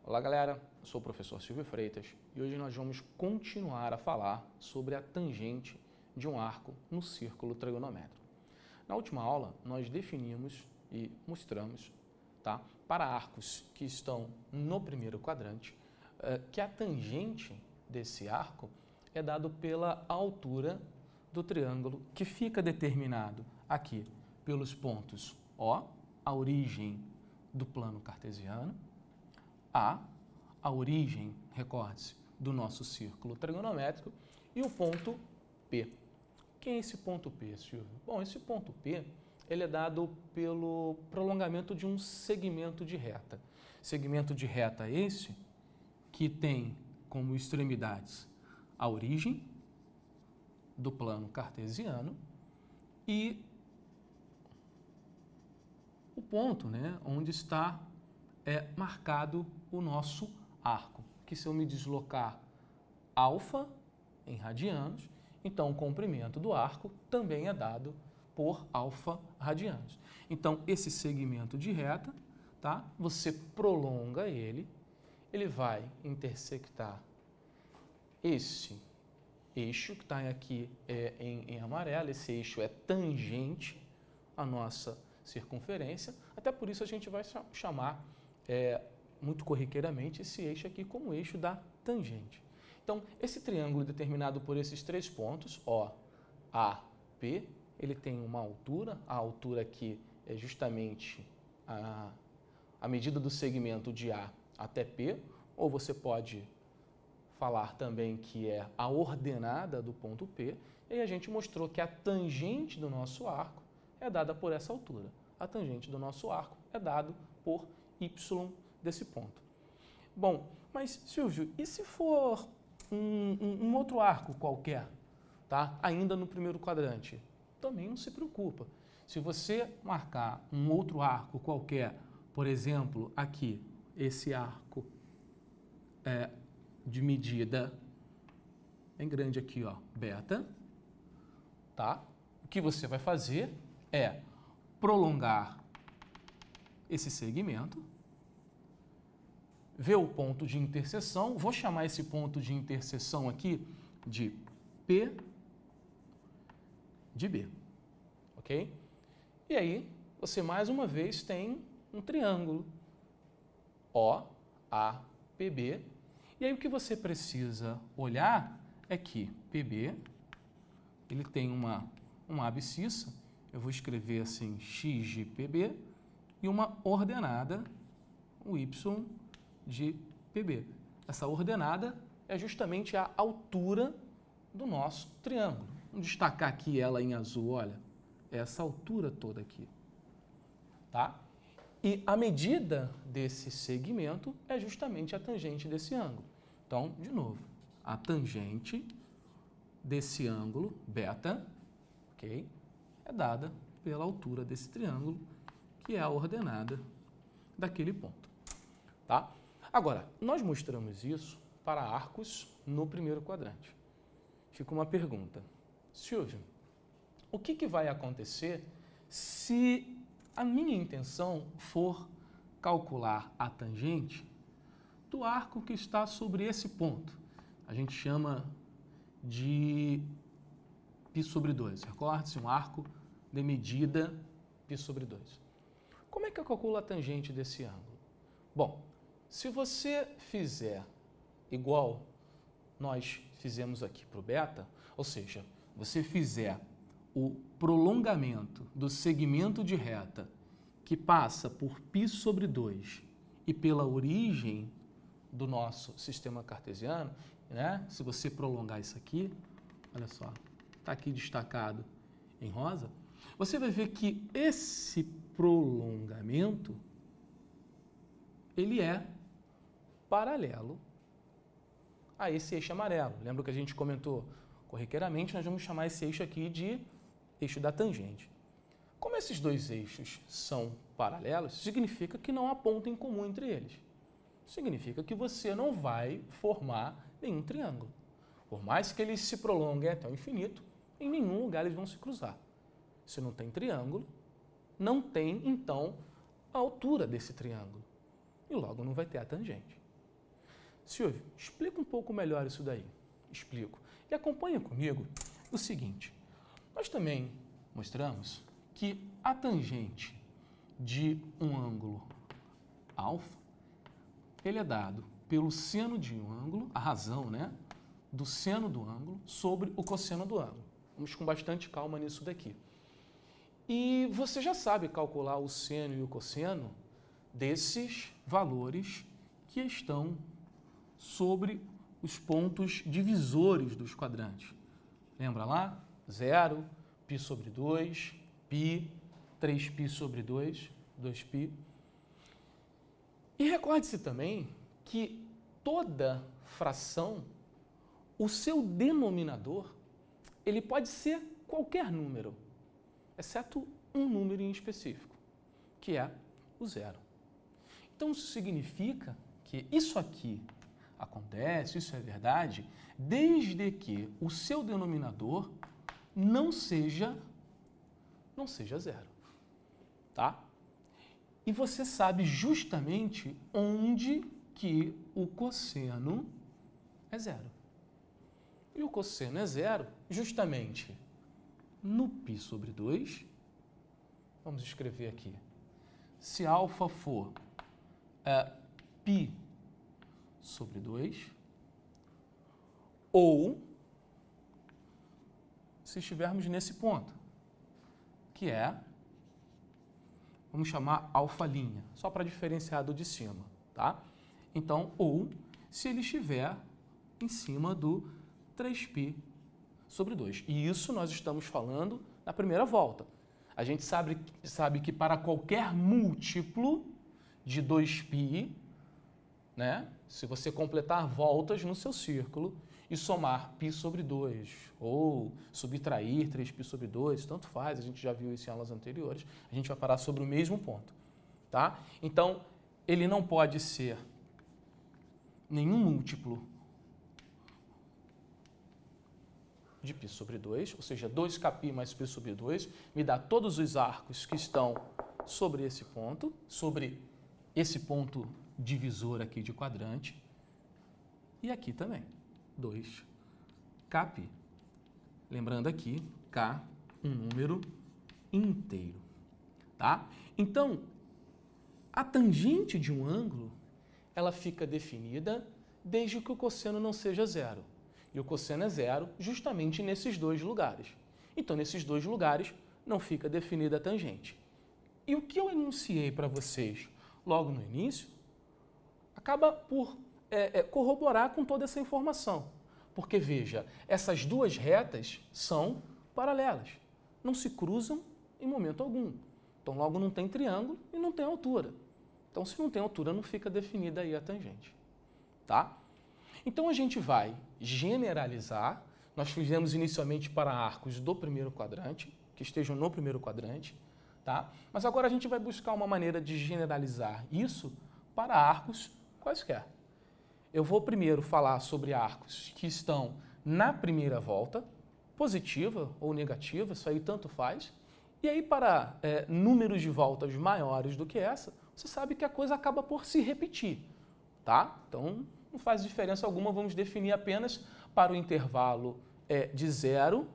Olá galera, eu sou o professor Silvio Freitas e hoje nós vamos continuar a falar sobre a tangente de um arco no círculo trigonométrico. Na última aula nós definimos e mostramos, para arcos que estão no primeiro quadrante, que a tangente desse arco é dado pela altura do triângulo que fica determinado aqui pelos pontos O, a origem do plano cartesiano, a origem, recorde-se, do nosso círculo trigonométrico e o ponto P. Quem é esse ponto P, Silvio? Bom, esse ponto P ele é dado pelo prolongamento de um segmento de reta. Segmento de reta esse que tem como extremidades a origem do plano cartesiano e o ponto, onde está marcado o nosso arco, que se eu me deslocar alfa em radianos, então o comprimento do arco também é dado por alfa radianos. Então, esse segmento de reta, você prolonga ele vai intersectar esse eixo que está aqui em amarelo, esse eixo é tangente à nossa circunferência, até por isso a gente vai chamar muito corriqueiramente esse eixo aqui como eixo da tangente. Então, esse triângulo determinado por esses três pontos, O, A, P, ele tem uma altura, a altura aqui é justamente a medida do segmento de A até P, ou você pode falar também que é a ordenada do ponto P, e aí a gente mostrou que a tangente do nosso arco é dada por essa altura. A tangente do nosso arco é dado por y desse ponto. Bom, mas Silvio, e se for um outro arco qualquer, ainda no primeiro quadrante? Também não se preocupa. Se você marcar um outro arco qualquer, por exemplo, aqui, esse arco de medida bem grande aqui, ó, beta, o que você vai fazer é prolongar esse segmento, ver o ponto de interseção, vou chamar esse ponto de interseção aqui de P de B, ok? E aí, você mais uma vez tem um triângulo OAPB, e aí o que você precisa olhar é que PB, ele tem uma abscissa, eu vou escrever assim x de PB, e uma ordenada, o y de PB. Essa ordenada é justamente a altura do nosso triângulo. Vamos destacar aqui ela em azul, olha, essa altura toda aqui, E a medida desse segmento é justamente a tangente desse ângulo. Então, de novo, a tangente desse ângulo, beta, ok, é dada pela altura desse triângulo, que é a ordenada daquele ponto, Agora, nós mostramos isso para arcos no primeiro quadrante. Fica uma pergunta. Silvio, o que vai acontecer se a minha intenção for calcular a tangente do arco que está sobre esse ponto? A gente chama de π sobre 2. Recorde-se, um arco de medida π sobre 2. Como é que eu calculo a tangente desse ângulo? Bom, se você fizer igual nós fizemos aqui para o beta, ou seja, você fizer o prolongamento do segmento de reta que passa por π sobre 2 e pela origem do nosso sistema cartesiano, se você prolongar isso aqui, olha só, está aqui destacado em rosa, você vai ver que esse prolongamento ele é paralelo a esse eixo amarelo. Lembra que a gente comentou corriqueiramente, nós vamos chamar esse eixo aqui de eixo da tangente. Como esses dois eixos são paralelos, significa que não há ponto em comum entre eles. Significa que você não vai formar nenhum triângulo. Por mais que eles se prolonguem até o infinito, em nenhum lugar eles vão se cruzar. Se não tem triângulo, não tem, então, a altura desse triângulo. E logo não vai ter a tangente. Silvio, explica um pouco melhor isso daí. Explico. E acompanha comigo o seguinte. Nós também mostramos que a tangente de um ângulo alfa, ele é dado pelo seno de um ângulo, a razão, né, do seno do ângulo sobre o cosseno do ângulo. Vamos com bastante calma nisso daqui. E você já sabe calcular o seno e o cosseno desses valores que estão sobre os pontos divisores dos quadrantes. Lembra lá? 0, π sobre 2, π, 3π sobre 2, 2π. E recorde-se também que toda fração, o seu denominador, ele pode ser qualquer número, exceto um número em específico, que é o 0. Então, isso significa que isso aqui acontece, isso é verdade, desde que o seu denominador não seja 0, tá? E você sabe justamente onde que o cosseno é 0. E o cosseno é 0 justamente no π sobre 2. Vamos escrever aqui. Se alfa for π sobre 2, ou se estivermos nesse ponto, que é, vamos chamar alfa linha, só para diferenciar do de cima, tá? Então, ou se ele estiver em cima do 3π sobre 2. E isso nós estamos falando na primeira volta. A gente sabe que para qualquer múltiplo de 2π, né, se você completar voltas no seu círculo e somar π sobre 2 ou subtrair 3π sobre 2, tanto faz, a gente já viu isso em aulas anteriores, a gente vai parar sobre o mesmo ponto, tá? Então, ele não pode ser nenhum múltiplo de π sobre 2, ou seja, 2kπ mais π sobre 2, me dá todos os arcos que estão sobre esse ponto divisor aqui de quadrante, e aqui também, 2kπ. Lembrando aqui, k, um número inteiro, tá? Então, a tangente de um ângulo, ela fica definida desde que o cosseno não seja 0. E o cosseno é 0 justamente nesses dois lugares. Então, nesses dois lugares, não fica definida a tangente. E o que eu enunciei para vocês logo no início, acaba por corroborar com toda essa informação. Porque, veja, essas duas retas são paralelas. Não se cruzam em momento algum. Então, logo não tem triângulo e não tem altura. Então, se não tem altura, não fica definida aí a tangente. Tá? Então, a gente vai generalizar. Nós fizemos inicialmente para arcos do primeiro quadrante, que estejam no primeiro quadrante. Tá? Mas agora a gente vai buscar uma maneira de generalizar isso para arcos quaisquer. Eu vou primeiro falar sobre arcos que estão na primeira volta, positiva ou negativa, isso aí tanto faz. E aí, para números de voltas maiores do que essa, você sabe que a coisa acaba por se repetir, tá? Então, não faz diferença alguma, vamos definir apenas para o intervalo de 0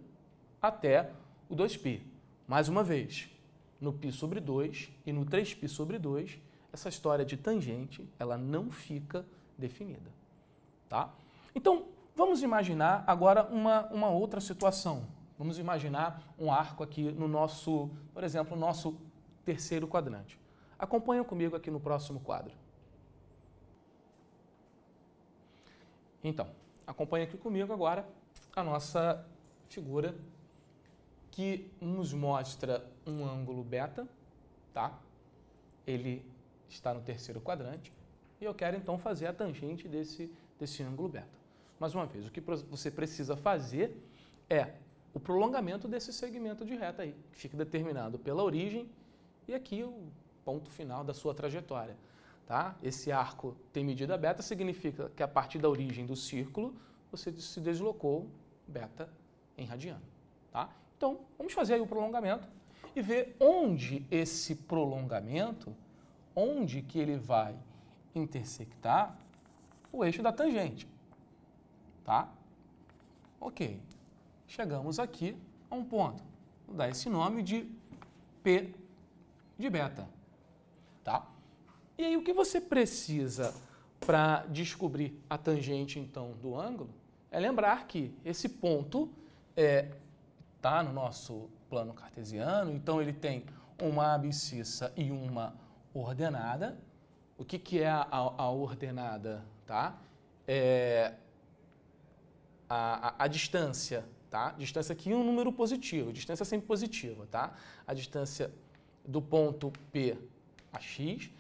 até o 2π. Mais uma vez, no π sobre 2 e no 3π sobre 2, essa história de tangente, ela não fica definida, tá? Então, vamos imaginar agora uma outra situação. Vamos imaginar um arco aqui no nosso, por exemplo, no nosso terceiro quadrante. Acompanha comigo aqui no próximo quadro. Então, acompanha aqui comigo agora a nossa figura que nos mostra um ângulo beta, tá? Ele está no terceiro quadrante e eu quero então fazer a tangente desse ângulo beta. Mais uma vez, o que você precisa fazer é o prolongamento desse segmento de reta aí, que fica determinado pela origem e aqui o ponto final da sua trajetória. Tá? Esse arco tem medida beta, significa que a partir da origem do círculo, você se deslocou beta em radiano. Tá? Então, vamos fazer aí o prolongamento e ver onde esse prolongamento, onde que ele vai intersectar o eixo da tangente, tá? Ok. Chegamos aqui a um ponto. Vou dar esse nome de P de beta, tá? E aí, o que você precisa para descobrir a tangente, então, do ângulo, é lembrar que esse ponto está no nosso plano cartesiano, então ele tem uma abscissa e uma ordenada. O que é a ordenada? Tá? A distância, tá? Distância aqui é um número positivo, distância sempre positiva, tá? A distância do ponto P a x,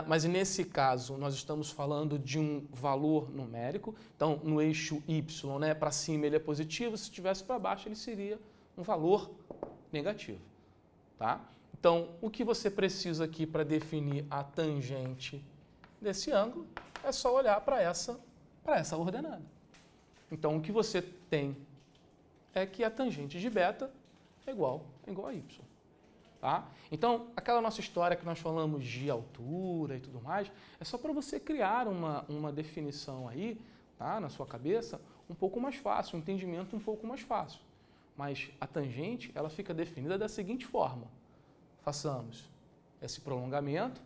mas nesse caso nós estamos falando de um valor numérico, então no eixo y, né, para cima ele é positivo, se estivesse para baixo ele seria um valor negativo, tá? Então o que você precisa aqui para definir a tangente desse ângulo é só olhar para essa ordenada. Então o que você tem é que a tangente de beta é igual a y. Tá? Então, aquela nossa história que nós falamos de altura e tudo mais, é só para você criar uma definição aí, tá, na sua cabeça, um pouco mais fácil, um entendimento um pouco mais fácil. Mas a tangente, ela fica definida da seguinte forma. Façamos esse prolongamento,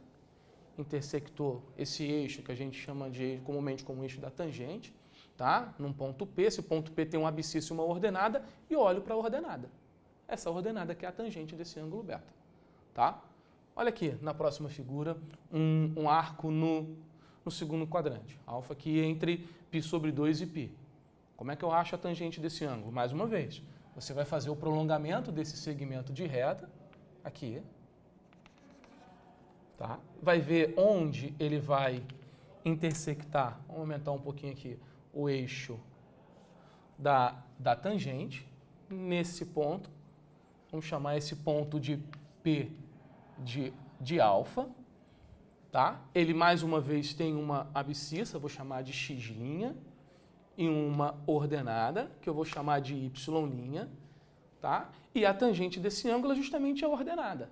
intersector esse eixo que a gente chama de comumente como eixo da tangente, tá? Num ponto P, esse ponto P tem uma abscissa e uma ordenada, e olho para a ordenada. Essa ordenada que é a tangente desse ângulo beta, tá? Olha aqui, na próxima figura, um arco no segundo quadrante. Alfa aqui entre π sobre 2 e π. Como é que eu acho a tangente desse ângulo? Mais uma vez, você vai fazer o prolongamento desse segmento de reta, aqui, tá? Vai ver onde ele vai intersectar, vamos aumentar um pouquinho aqui, o eixo da tangente, nesse ponto. Vamos chamar esse ponto de P de alfa, tá? Ele, mais uma vez, tem uma abscissa, vou chamar de x', e uma ordenada, que eu vou chamar de y', tá? E a tangente desse ângulo é justamente a ordenada.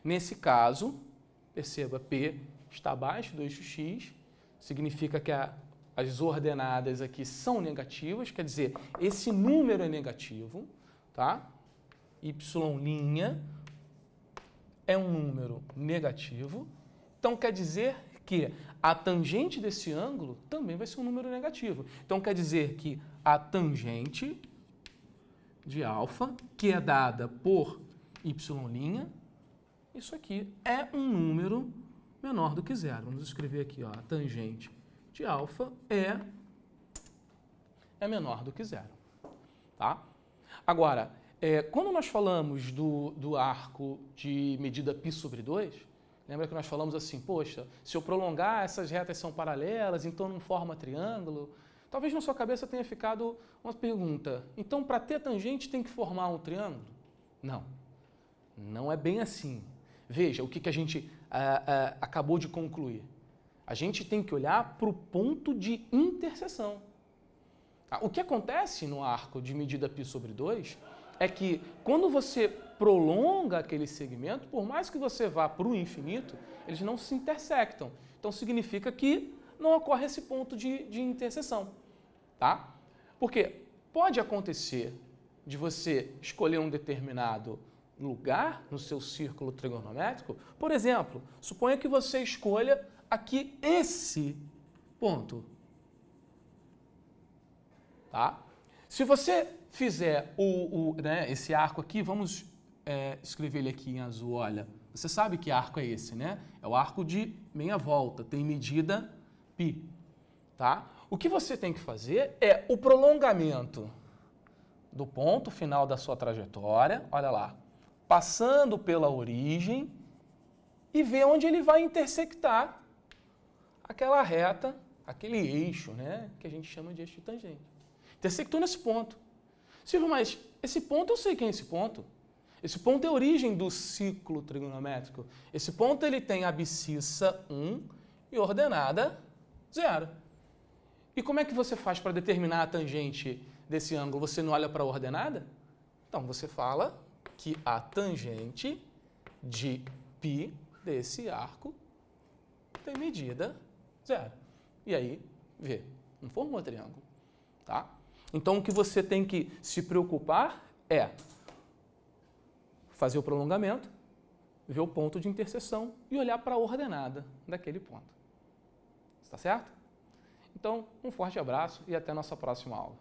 Nesse caso, perceba, P está abaixo do eixo x, significa que as ordenadas aqui são negativas, quer dizer, esse número é negativo, tá? Y' é um número negativo, então quer dizer que a tangente desse ângulo também vai ser um número negativo. Então quer dizer que a tangente de alfa, que é dada por y', isso aqui é um número menor do que zero. Vamos escrever aqui, ó, a tangente de alfa é menor do que zero, tá? Agora, quando nós falamos do arco de medida π sobre 2, lembra que nós falamos assim, poxa, se eu prolongar, essas retas são paralelas, então não forma triângulo. Talvez na sua cabeça tenha ficado uma pergunta, então para ter tangente tem que formar um triângulo? Não, não é bem assim. Veja o que a gente acabou de concluir. A gente tem que olhar para o ponto de interseção. O que acontece no arco de medida π sobre 2 é que quando você prolonga aquele segmento, por mais que você vá para o infinito, eles não se intersectam. Então significa que não ocorre esse ponto de interseção, tá? Porque pode acontecer de você escolher um determinado lugar no seu círculo trigonométrico. Por exemplo, suponha que você escolha aqui esse ponto, tá? Se você fizer esse arco aqui, vamos escrever ele aqui em azul, olha. Você sabe que arco é esse, né? É o arco de meia volta, tem medida π, tá? O que você tem que fazer é o prolongamento do ponto final da sua trajetória, olha lá, passando pela origem e ver onde ele vai intersectar aquela reta, aquele eixo, né? Que a gente chama de eixo de tangente. Intersectou nesse ponto. Silvio, mas esse ponto, eu sei quem é esse ponto. Esse ponto é a origem do ciclo trigonométrico. Esse ponto ele tem abscissa 1 e ordenada 0. E como é que você faz para determinar a tangente desse ângulo? Você não olha para a ordenada? Então, você fala que a tangente de π desse arco tem medida 0. E aí, V. Não formou triângulo, tá? Então, o que você tem que se preocupar é fazer o prolongamento, ver o ponto de interseção e olhar para a ordenada daquele ponto. Está certo? Então, um forte abraço e até a nossa próxima aula.